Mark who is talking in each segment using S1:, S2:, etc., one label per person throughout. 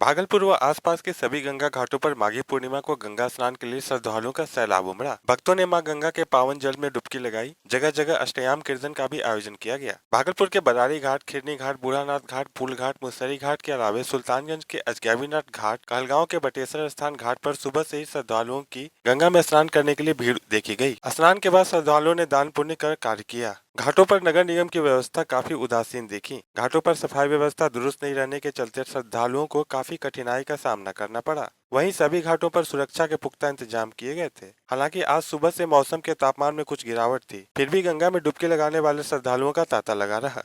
S1: भागलपुर व आसपास के सभी गंगा घाटों पर माघी पूर्णिमा को गंगा स्नान के लिए श्रद्धालुओं का सैलाब उमड़ा। भक्तों ने मां गंगा के पावन जल में डुबकी लगाई। जगह जगह अष्टयाम कीर्तन का भी आयोजन किया गया। भागलपुर के बरारी घाट, खिरनी घाट, बूढ़ानाथ घाट, फूल घाट, मुसरी घाट के अलावे सुल्तानगंज के अजगैबीनाथ घाट, कहलगांव के बटेश्वर स्थान घाट पर सुबह से ही श्रद्धालुओं की गंगा में स्नान करने के लिए भीड़ देखी गई। स्नान के बाद श्रद्धालुओं ने दान पुण्य कर कार्य किया। घाटों पर नगर निगम की व्यवस्था काफी उदासीन देखी। घाटों पर सफाई व्यवस्था दुरुस्त नहीं रहने के चलते श्रद्धालुओं को काफी कठिनाई का सामना करना पड़ा। वहीं सभी घाटों पर सुरक्षा के पुख्ता इंतजाम किए गए थे। हालांकि आज सुबह से मौसम के तापमान में कुछ गिरावट थी, फिर भी गंगा में डुबकी लगाने वाले श्रद्धालुओं का तांता लगा रहा।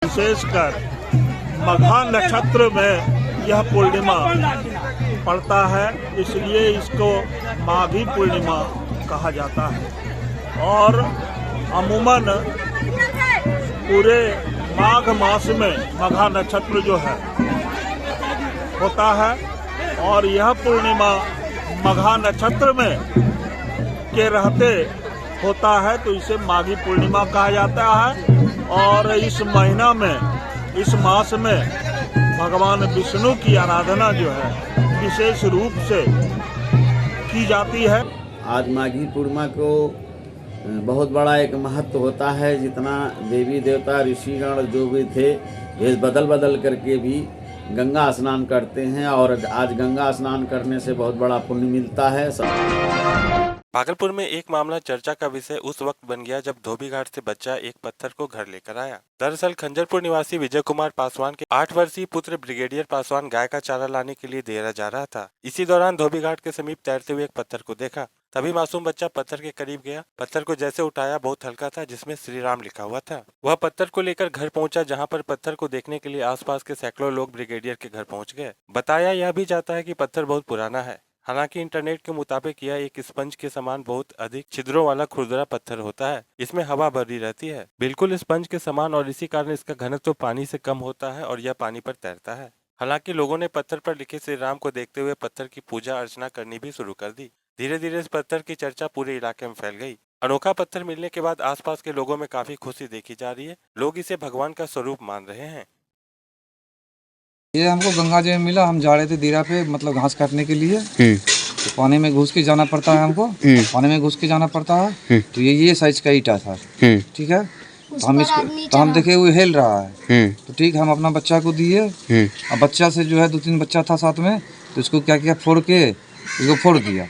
S2: विशेषकर मघा नक्षत्र में यह पूर्णिमा पड़ता है, इसलिए इसको माघी पूर्णिमा कहा जाता है। और अमूमन पूरे माघ मास में मघा नक्षत्र जो है होता है और यह पूर्णिमा मघा नक्षत्र में के रहते होता है, तो इसे माघी पूर्णिमा कहा जाता है। और इस महीना में, इस मास में भगवान विष्णु की आराधना जो है विशेष रूप से की जाती है।
S3: आज माघी पूर्णिमा को बहुत बड़ा एक महत्व होता है। जितना देवी देवता ऋषिगण जो भी थे, भेष बदल बदल करके भी गंगा स्नान करते हैं और आज गंगा स्नान करने से बहुत बड़ा पुण्य मिलता है।
S1: भागलपुर में एक मामला चर्चा का विषय उस वक्त बन गया जब धोबी घाट से बच्चा एक पत्थर को घर लेकर आया। दरअसल खंजरपुर निवासी विजय कुमार पासवान के 8 वर्षीय पुत्र ब्रिगेडियर पासवान गाय का चारा लाने के लिए देरा जा रहा था। इसी दौरान धोबी घाट के समीप तैरते हुए एक पत्थर को देखा। तभी मासूम बच्चा पत्थर के करीब गया। पत्थर को जैसे उठाया, बहुत हल्का था, जिसमें श्री राम लिखा हुआ था। वह पत्थर को लेकर घर पहुंचा, जहां पर पत्थर को देखने के लिए आसपास के सैकड़ों लोग ब्रिगेडियर के घर पहुंच गए। बताया यह भी जाता है कि पत्थर बहुत पुराना है। हालांकि इंटरनेट के मुताबिक यह एक स्पंज के समान बहुत अधिक छिद्रों वाला खुरदरा पत्थर होता है। इसमें हवा भरी रहती है, बिल्कुल स्पंज के समान, और इसी कारण इसका घनत्व पानी से कम होता है और यह पानी पर तैरता है। हालांकि लोगों ने पत्थर पर लिखे श्री राम को देखते हुए पत्थर की पूजा अर्चना करनी भी शुरू कर दी। धीरे धीरे इस पत्थर की चर्चा पूरे इलाके में फैल गई। अनोखा पत्थर मिलने के बाद आसपास के लोगों में काफी खुशी देखी जा रही है। लोग इसे भगवान का स्वरूप मान रहे हैं।
S4: ये हमको गंगा जी में मिला। हम जा रहे थे दीरा पे, मतलब घास काटने के लिए। तो पानी में घुस के जाना पड़ता है हमको। पानी में घुस के जाना पड़ता है। तो ये साइज का ईटा था, ठीक है। तो हम इसको, तो हम देखे वो हिल रहा है। तो ठीक, हम अपना बच्चा को दिए। और बच्चा से जो है 2-3 बच्चा था साथ में, तो इसको क्या किया, फोड़ के इसको फोड़ दिया।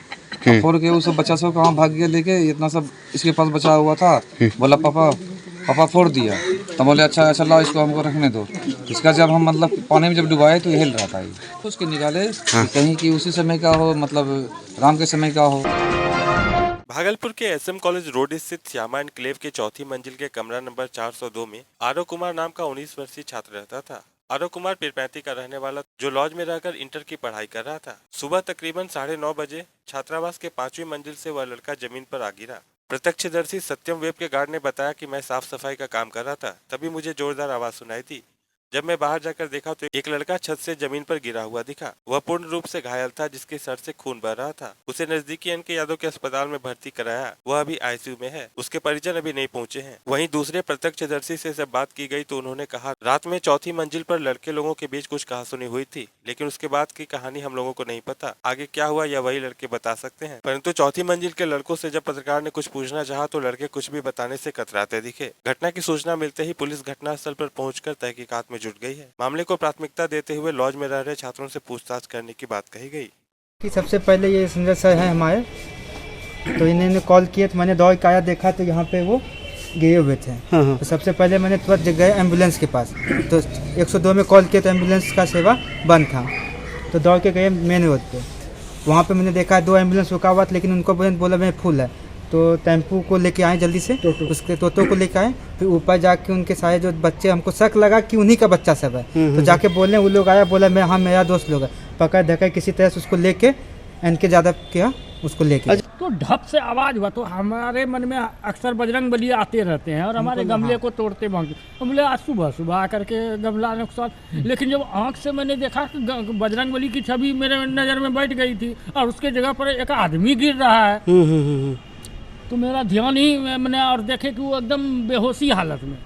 S4: फोड़ के वो सब बच्चा सब कहाँ भाग गया लेके। इतना सब इसके पास बचा हुआ था। बोला पापा फोड़ दिया। तो बोले अच्छा लाओ, इसको हमको रखने दो। इसका जब हम मतलब पानी में जब डुबाए तो हिल रहा था ये। तो उसके निकाले कहीं कि उसी समय का हो, मतलब राम के समय का हो।
S1: भागलपुर के एसएम कॉलेज रोड स्थित श्यामा एनक्लेव के 4थी मंजिल के कमरा नंबर 402 में आरव कुमार नाम का 19 वर्षीय छात्र रहता था। आरव कुमार पीरपैंती का रहने वाला, जो लॉज में रहकर इंटर की पढ़ाई कर रहा था। सुबह तकरीबन 9:30 बजे छात्रावास के 5वीं मंजिल से वह लड़का जमीन पर आ गिरा। प्रत्यक्षदर्शी सत्यम वेब के गार्ड ने बताया कि मैं साफ सफाई का काम कर रहा था, तभी मुझे जोरदार आवाज सुनाई थी। जब मैं बाहर जाकर देखा तो एक लड़का छत से जमीन पर गिरा हुआ दिखा। वह पूर्ण रूप से घायल था, जिसके सर से खून बह रहा था। उसे नजदीकी एनके यादव के अस्पताल में भर्ती कराया। वह अभी आईसीयू में है। उसके परिजन अभी नहीं पहुंचे हैं। वहीं दूसरे प्रत्यक्षदर्शी से जब बात की गई तो उन्होंने कहा, रात में 4थी मंजिल पर लड़के लोगों के बीच कुछ कहासुनी हुई थी, लेकिन उसके बाद की कहानी हम लोगों को नहीं पता। आगे क्या हुआ यह वही लड़के बता सकते हैं। परंतु 4थी मंजिल के लड़कों से जब पत्रकार ने कुछ पूछना चाहा तो लड़के कुछ भी बताने से कतराते दिखे। घटना की सूचना मिलते ही पुलिस घटनास्थल पर पहुंचकर तहकीकात में जुट गई है। मामले को प्राथमिकता देते हुए लॉज में रह रहे छात्रों से पूछताछ करने की बात कही गई।
S5: कि सबसे पहले ये संजय सर हैं हमारे, तो इन्होंने कॉल किया तो मैंने दौड़ के आया, देखा तो यहाँ पे वो गिरे हुए थे। तो सबसे पहले मैंने तुरंत गए एम्बुलेंस के पास। तो 102 में कॉल किया तो एम्बुलेंस का सेवा बंद था। तो दौड़ के गए मेन रोड पे। वहाँ पे मैंने देखा 2 एम्बुलेंस रुका हुआ था, लेकिन उनको बोला मैं फुल है। तो टेम्पू को लेके आए जल्दी से, उसके तोतों को लेके आए। फिर ऊपर जाके उनके सारे जो बच्चे, हमको शक लगा कि उन्हीं का बच्चा सब है। तो जाके बोलने वो लोग आया, बोला मैं, हाँ मेरा दोस्त लोग है। पकड़ धक्का किसी तरह से उसको लेके एनके यादव क्या उसको लेके,
S6: तो ढप से आवाज़ हुआ। तो हमारे मन में अक्सर बजरंग बली आते रहते हैं और हमारे गमले को तोड़ते भागते। तो बोले आज सुबह आकर के गमला नुकसान। लेकिन जब आँख से मैंने देखा कि बजरंग बली की छवि मेरे नज़र में बैठ गई थी और उसके जगह पर एक आदमी गिर रहा है। तो मेरा ध्यान ही मैंने और देखे कि वो एकदम बेहोशी हालत में।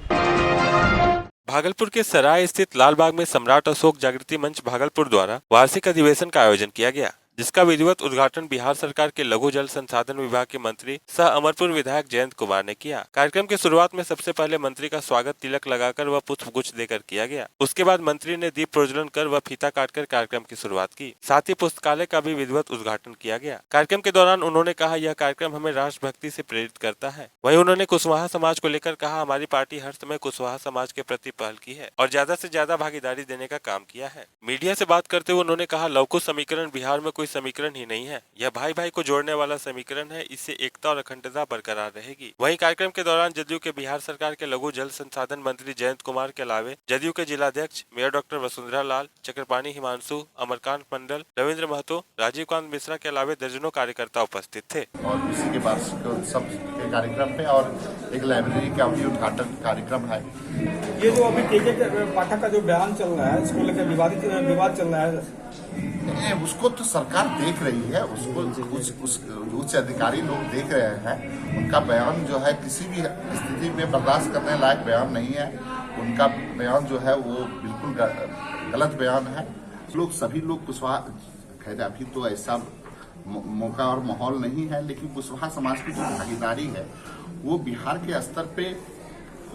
S1: भागलपुर के सराय स्थित लाल बाग में सम्राट अशोक जागृति मंच भागलपुर द्वारा वार्षिक अधिवेशन का आयोजन किया गया, जिसका विधिवत उद्घाटन बिहार सरकार के लघु जल संसाधन विभाग के मंत्री सह अमरपुर विधायक जयंत कुमार ने किया। कार्यक्रम के शुरुआत में सबसे पहले मंत्री का स्वागत तिलक लगाकर व पुष्प गुच्छ देकर किया गया। उसके बाद मंत्री ने दीप प्रज्वलन कर व फीता काटकर कार्यक्रम की शुरुआत की। साथ ही पुस्तकालय का भी विधिवत उद्घाटन किया गया। कार्यक्रम के दौरान उन्होंने कहा, यह कार्यक्रम हमें राष्ट्रभक्ति से प्रेरित करता है। वहीं उन्होंने कुशवाहा समाज को लेकर कहा, हमारी पार्टी हर समय कुशवाहा समाज के प्रति पहल की है और ज्यादा से ज्यादा भागीदारी देने का काम किया है। मीडिया से बात करते हुए उन्होंने कहा, लवकुश समीकरण बिहार में समीकरण ही नहीं है, यह भाई भाई को जोड़ने वाला समीकरण है। इससे एकता और अखंडता बरकरार रहेगी। वहीं कार्यक्रम के दौरान जदयू के बिहार सरकार के लघु जल संसाधन मंत्री जयंत कुमार के अलावे जदयू के जिलाध्यक्ष मेयर डॉक्टर वसुंधरा लाल, चक्रपाणी हिमांशु, अमरकांत मंडल, रविंद्र महतो, राजीव कांत मिश्रा के अलावे दर्जनों कार्यकर्ता उपस्थित थे।
S7: और इसी के वार्षिक उत्सव के कार्यक्रम पे और एक लाइब्रेरी का भी उद्घाटन कार्यक्रम है।
S8: ये जो अभी के पाठक का जो बयान चल रहा है, इसको लेकर विवाद चल रहा है,
S7: उसको तो सरकार देख रही है, उसको उच्च अधिकारी लोग देख रहे हैं। उनका बयान जो है किसी भी स्थिति में बर्दाश्त करने लायक बयान नहीं है। उनका बयान जो है वो बिल्कुल गलत बयान है। सभी लोग कुशवाहा, खैर अभी तो ऐसा मौका और माहौल नहीं है, लेकिन कुशवाहा समाज की जो भागीदारी है वो बिहार के स्तर पे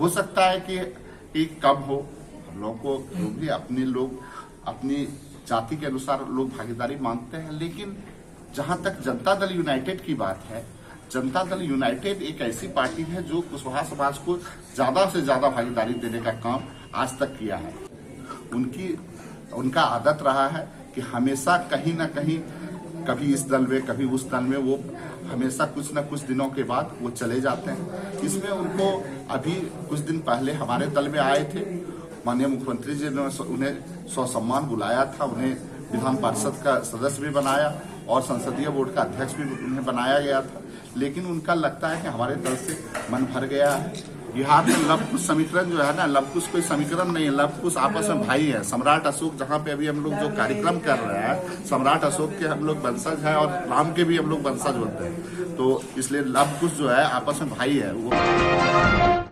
S7: हो सकता है कि कम हो। हम लोगों को भी अपनी जाति के अनुसार लोग भागीदारी मांगते हैं, लेकिन जहां तक जनता दल यूनाइटेड की बात है, जनता दल यूनाइटेड एक ऐसी पार्टी है जो कुशवाहा समाज को ज्यादा से ज्यादा भागीदारी देने का काम आज तक किया है। उनका आदत रहा है कि हमेशा कहीं ना कहीं, कभी इस दल में कभी उस दल में, वो हमेशा कुछ न कुछ दिनों के बाद वो चले जाते हैं। इसमें उनको अभी कुछ दिन पहले हमारे दल में आए थे, माननीय मुख्यमंत्री जी ने उन्हें ससम्मान बुलाया था, उन्हें विधान पार्षद का सदस्य भी बनाया और संसदीय बोर्ड का अध्यक्ष भी उन्हें बनाया गया था। लेकिन उनका लगता है कि हमारे दल से मन भर गया है। बिहार में लवकुश समीकरण जो है ना, लवकुश कोई समीकरण नहीं है, लवकुश आपस में भाई है। सम्राट अशोक, जहाँ पे अभी हम लोग जो कार्यक्रम कर रहे हैं, सम्राट अशोक के हम लोग वंशज है और राम के भी हम लोग वंशज होते हैं, तो इसलिए लवकुश जो है आपस में भाई है वो।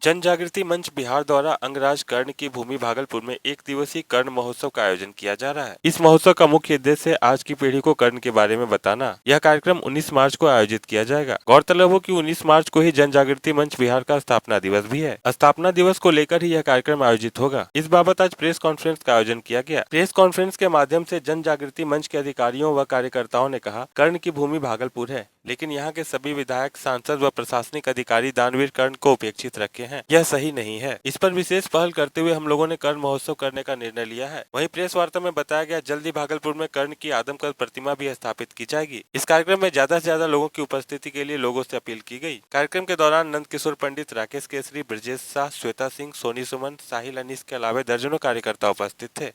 S1: जन जागृति मंच बिहार द्वारा अंगराज कर्ण की भूमि भागलपुर में एक दिवसीय कर्ण महोत्सव का आयोजन किया जा रहा है। इस महोत्सव का मुख्य उद्देश्य है आज की पीढ़ी को कर्ण के बारे में बताना। यह कार्यक्रम 19 मार्च को आयोजित किया जाएगा। गौरतलब हो कि 19 मार्च को ही जन जागृति मंच बिहार का स्थापना दिवस भी है। स्थापना दिवस को लेकर ही यह कार्यक्रम आयोजित होगा। इस बाबत आज प्रेस कॉन्फ्रेंस का आयोजन किया गया। प्रेस कॉन्फ्रेंस के माध्यम से जन जागृति मंच के अधिकारियों व कार्यकर्ताओं ने कहा, कर्ण की भूमि भागलपुर है, लेकिन यहाँ के सभी विधायक, सांसद व प्रशासनिक अधिकारी दानवीर कर्ण को उपेक्षित रखे हैं। यह सही नहीं है। इस पर विशेष पहल करते हुए हम लोगों ने कर्ण महोत्सव करने का निर्णय लिया है। वहीं प्रेस वार्ता में बताया गया, जल्दी भागलपुर में कर्ण की आदमकद प्रतिमा भी स्थापित की जाएगी। इस कार्यक्रम में ज्यादा से ज्यादा लोगों की उपस्थिति के लिए लोगों से अपील की गई। कार्यक्रम के दौरान नंद किशोर पंडित, राकेश केसरी, ब्रजेश शाह, श्वेता सिंह, सोनी सुमन, साहिल अनीस के अलावा दर्जनों कार्यकर्ता उपस्थित थे।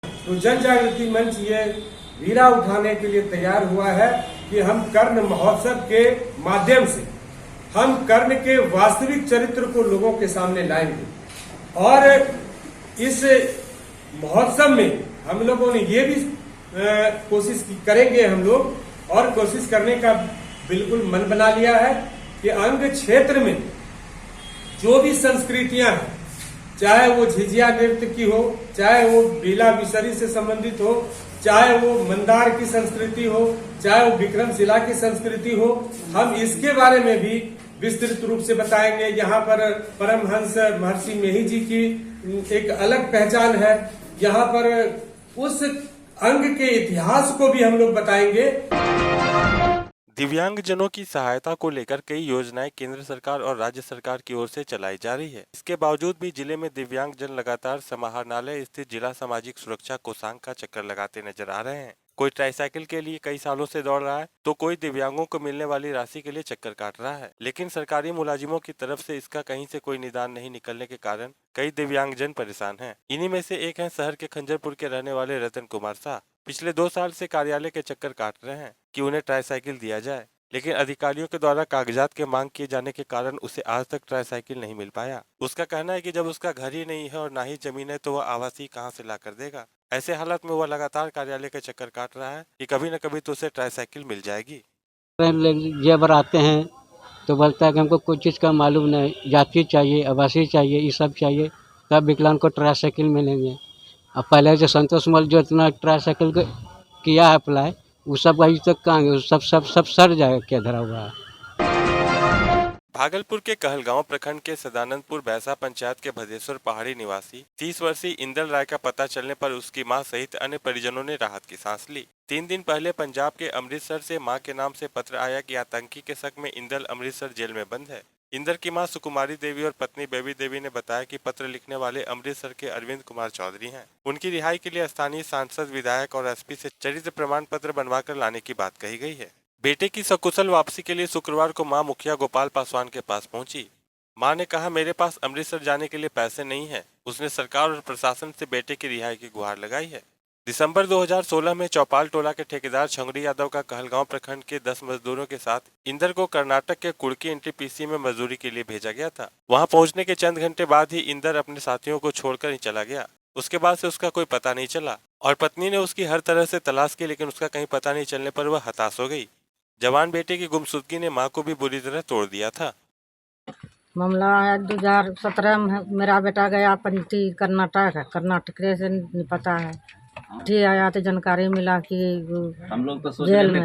S8: तो जन जागृति मंच ये वीरा उठाने के लिए तैयार हुआ है कि हम कर्ण महोत्सव के माध्यम से हम कर्ण के वास्तविक चरित्र को लोगों के सामने लाएंगे। और इस महोत्सव में हम लोगों ने ये भी कोशिश करेंगे, हम लोग और कोशिश करने का बिल्कुल मन बना लिया है कि अंग क्षेत्र में जो भी संस्कृतियां हैं, चाहे वो झिझिया नृत्य की हो, चाहे वो बीला विसरी से संबंधित हो, चाहे वो मंदार की संस्कृति हो, चाहे वो विक्रमशिला की संस्कृति हो, हम इसके बारे में भी विस्तृत रूप से बताएंगे। यहाँ पर परमहंस महर्षि मेही जी की एक अलग पहचान है। यहाँ पर उस अंग के इतिहास को भी हम लोग बताएंगे।
S1: दिव्यांगजनों की सहायता को लेकर कई योजनाएं केंद्र सरकार और राज्य सरकार की ओर से चलाई जा रही है। इसके बावजूद भी जिले में दिव्यांगजन लगातार समाहरणालय स्थित जिला सामाजिक सुरक्षा कोषांग का चक्कर लगाते नजर आ रहे हैं। कोई ट्राईसाइकिल के लिए कई सालों से दौड़ रहा है, तो कोई दिव्यांगों को मिलने वाली राशि के लिए चक्कर काट रहा है। लेकिन सरकारी मुलाजिमों की तरफ से इसका कहीं से कोई निदान नहीं निकलने के कारण कई दिव्यांगजन परेशान हैं। इन्हीं में से एक हैं शहर के खंजरपुर के रहने वाले रतन कुमार शाह। पिछले 2 साल से कार्यालय के चक्कर काट रहे हैं कि उन्हें ट्राईसाइकिल दिया जाए, लेकिन अधिकारियों के द्वारा कागजात के मांग किए जाने के कारण उसे आज तक ट्राईसाइकिल नहीं मिल पाया। उसका कहना है कि जब उसका घर ही नहीं है और ना ही जमीन है, तो वह आवासीय कहां से ला कर देगा। ऐसे हालात में वह लगातार कार्यालय के चक्कर काट रहा है कि कभी न कभी तो उसे ट्राईसाइकिल मिल जाएगी।
S9: जेबर आते हैं तो बोलता है कि हमको कोई चीज़ का मालूम नहीं, जाति चाहिए, आवासीय चाहिए, ये सब चाहिए। तब विकलांग को ट्राईसाइकिल मिलेंगे। अब पहले जो संतोष मल जो इतना ट्राईसाइकिल किया है अप्लाई, वो सब अभी तक कहाँ गए, सब सर जाए क्या धरा हुआ है।
S1: भागलपुर के कहलगांव प्रखंड के सदानंदपुर बैसा पंचायत के भदेश्वर पहाड़ी निवासी 30 वर्षीय इंदल राय का पता चलने पर उसकी मां सहित अन्य परिजनों ने राहत की सांस ली। 3 दिन पहले पंजाब के अमृतसर से मां के नाम से पत्र आया कि आतंकी के शक में इंदल अमृतसर जेल में बंद है। इंदल की मां सुकुमारी देवी और पत्नी बेबी देवी ने बताया कि पत्र लिखने वाले अमृतसर के अरविंद कुमार चौधरी हैं। उनकी रिहाई के लिए स्थानीय सांसद, विधायक और एसपी से चरित्र प्रमाण पत्र बनवाकर लाने की बात कही गई है। बेटे की सकुशल वापसी के लिए शुक्रवार को मां मुखिया गोपाल पासवान के पास पहुंची। मां ने कहा, मेरे पास अमृतसर जाने के लिए पैसे नहीं है। उसने सरकार और प्रशासन से बेटे की रिहाई की गुहार लगाई है। दिसंबर 2016 में चौपाल टोला के ठेकेदार छंगड़ी यादव का कहलगांव प्रखंड के 10 मजदूरों के साथ इंदर को कर्नाटक के कुड़की एनटीपीसी में मजदूरी के लिए भेजा गया था। वहां पहुंचने के चंद घंटे बाद ही इंदर अपने साथियों को छोड़कर ही चला गया। उसके बाद से उसका कोई पता नहीं चला और पत्नी ने उसकी हर तरह से तलाश की, लेकिन उसका कहीं पता नहीं चलने पर वह हताश हो गई। जवान बेटे की गुमशुदगी ने मां को भी बुरी तरह तोड़ दिया था।
S10: मामला है 2017 में मेरा बेटा गया कर्नाटक से नहीं पता है। ठीक आया तो जानकारी मिला कि
S3: हम लोग तो
S10: जेल में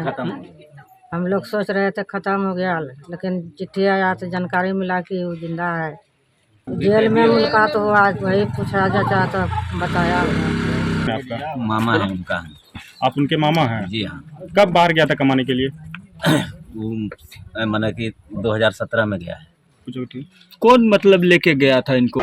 S10: हम लोग सोच रहे थे खत्म हो गया, लेकिन चिट्ठी आया तो जानकारी मिला कि वो जिंदा है। जेल में मुलाकात हुआ, वही पूछा जाता तो बताया।
S11: आपका
S3: मामा है उनका।
S11: आप उनके मामा हैं?
S3: जी हाँ।
S11: कब बाहर गया था कमाने के लिए?
S3: वो माना कि 2017 में गया है।
S11: कौन मतलब लेके गया था इनको?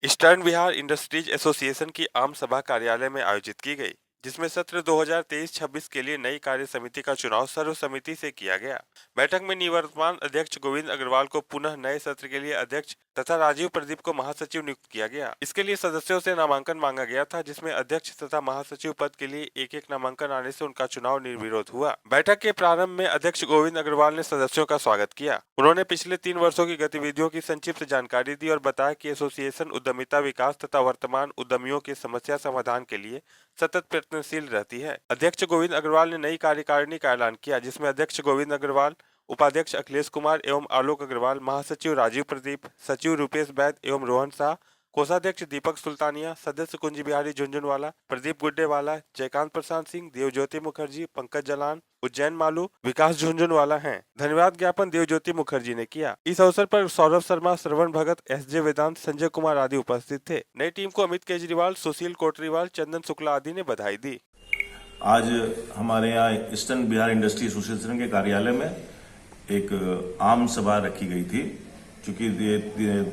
S1: ईस्टर्न बिहार इंडस्ट्रीज एसोसिएशन की आम सभा कार्यालय में आयोजित की गई, जिसमें सत्र 2023-26 के लिए नई कार्य समिति का चुनाव सर्वसम्मति से किया गया। बैठक में निवर्तमान अध्यक्ष गोविंद अग्रवाल को पुनः नए सत्र के लिए अध्यक्ष तथा राजीव प्रदीप को महासचिव नियुक्त किया गया। इसके लिए सदस्यों से नामांकन मांगा गया था, जिसमें अध्यक्ष तथा महासचिव पद के लिए एक नामांकन आने से उनका चुनाव निर्विरोध हुआ। बैठक के प्रारंभ में अध्यक्ष गोविंद अग्रवाल ने सदस्यों का स्वागत किया। उन्होंने पिछले 3 वर्षों की गतिविधियों की संक्षिप्त जानकारी दी और बताया कि एसोसिएशन उद्यमिता विकास तथा वर्तमान उद्यमियों की समस्या समाधान के लिए सतत प्रयत्नशील रहती है। अध्यक्ष गोविंद अग्रवाल ने नई कार्यकारिणी का ऐलान किया, जिसमें अध्यक्ष गोविंद अग्रवाल, उपाध्यक्ष अखिलेश कुमार एवं आलोक अग्रवाल, महासचिव राजीव प्रदीप, सचिव रूपेश बैद एवं रोहन शाह, कोषाध्यक्ष दीपक सुल्तानिया, सदस्य कुंज बिहारी झुंझुनवाला, प्रदीप गुड्डेवाला, जयकांत प्रशांत सिंह, देवज्योति मुखर्जी, पंकज जलान, उज्जैन मालू, विकास झुंझुनवाला हैं। धन्यवाद ज्ञापन देवज्योति मुखर्जी ने किया। इस अवसर पर सौरभ शर्मा, श्रवण भगत, एसजे वेदांत, संजय कुमार आदि उपस्थित थे। नई टीम को अमित केजरीवाल, सुशील कोटरीवाल, चंदन शुक्ला आदि ने बधाई दी।
S12: आज हमारे यहाँ ईस्टर्न बिहार इंडस्ट्री एसोसिएशन के कार्यालय में एक आम सभा रखी गई थी, क्योंकि ये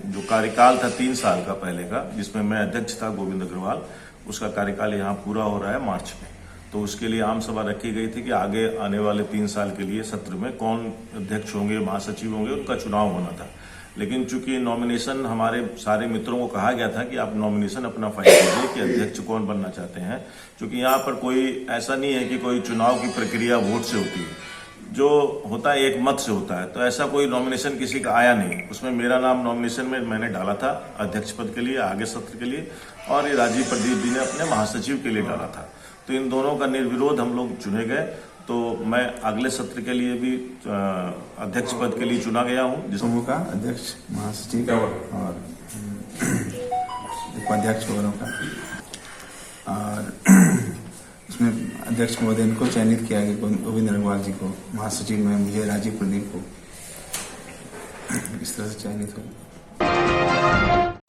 S12: जो कार्यकाल था 3 साल का पहले का, जिसमें मैं अध्यक्ष था गोविंद अग्रवाल, उसका कार्यकाल यहाँ पूरा हो रहा है मार्च में। तो उसके लिए आम सभा रखी गई थी कि आगे आने वाले 3 साल के लिए सत्र में कौन अध्यक्ष होंगे, महासचिव होंगे, उनका चुनाव होना था। लेकिन चूंकि नॉमिनेशन हमारे सारे मित्रों को कहा गया था कि आप नॉमिनेशन अपना फाइल कीजिए कि अध्यक्ष कौन बनना चाहते हैं, क्योंकि यहाँ पर कोई ऐसा नहीं है कि कोई चुनाव की प्रक्रिया वोट से होती है, जो होता है एक मत से होता है। तो ऐसा कोई नॉमिनेशन किसी का आया नहीं। उसमें मेरा नाम नॉमिनेशन में मैंने डाला था अध्यक्ष पद के लिए, आगे सत्र के लिए, और ये राजीव प्रदीप जी ने अपने महासचिव के लिए डाला था। तो इन दोनों का निर्विरोध हम लोग चुने गए। तो मैं अगले सत्र के लिए भी अध्यक्ष पद के लिए चुना गया हूँ,
S13: जिसमें का अध्यक्ष, महासचिव और उपाध्यक्ष दोनों का, और इसमें अध्यक्ष महोदय इनको चयनित किया गया, गोविंद अग्रवाल जी को, महासचिव में मुझे राजीव प्रदीप को, इस तरह से चयनित हुआ।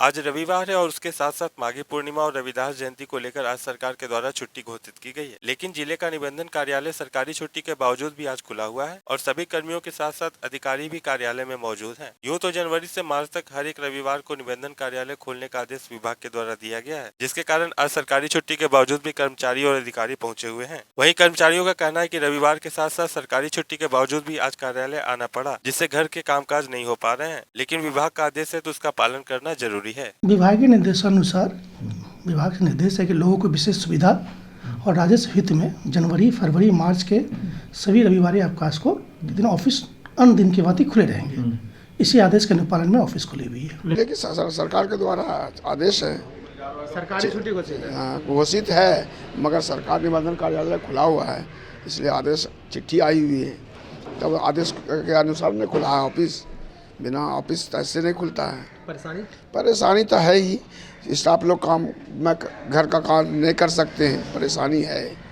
S1: आज रविवार है और उसके साथ साथ माघी पूर्णिमा और रविदास जयंती को लेकर आज सरकार के द्वारा छुट्टी घोषित की गई है। लेकिन जिले का निबंधन कार्यालय सरकारी छुट्टी के बावजूद भी आज खुला हुआ है और सभी कर्मियों के साथ साथ अधिकारी भी कार्यालय में मौजूद हैं। यूँ तो जनवरी से मार्च तक हर एक रविवार को निबंधन कार्यालय खोलने का आदेश विभाग के द्वारा दिया गया है, जिसके कारण आज सरकारी छुट्टी के बावजूद भी कर्मचारी और अधिकारी पहुँचे हुए हैं। वहीं कर्मचारियों का कहना है कि रविवार के साथ साथ सरकारी छुट्टी के बावजूद भी आज कार्यालय आना पड़ा, जिससे घर के कामकाज नहीं हो पा रहे हैं। लेकिन विभाग का आदेश है तो उसका पालन करना जरूरी है।
S14: विभागीय निर्देशानुसार विभाग से निर्देश है कि लोगों को विशेष सुविधा और राजस्व हित में जनवरी, फरवरी, मार्च के सभी रविवारी अवकाश को दिन ऑफिस अन्य दिन के बाद ही खुले रहेंगे। इसी आदेश के अनुपालन में ऑफिस खुली हुई है।
S15: लेकिन सरकार के द्वारा आदेश है,
S5: सरकारी छुट्टी
S15: घोषित है, मगर सरकार निबंधन कार्यालय खुला हुआ है, इसलिए आदेश चिट्ठी आई हुई है, तब आदेश के अनुसार ने खुला है ऑफिस। बिना ऑफिस ऐसे नहीं खुलता है।
S16: परेशानी
S15: तो है ही, स्टाफ लोग काम में घर का काम नहीं कर सकते हैं, परेशानी है।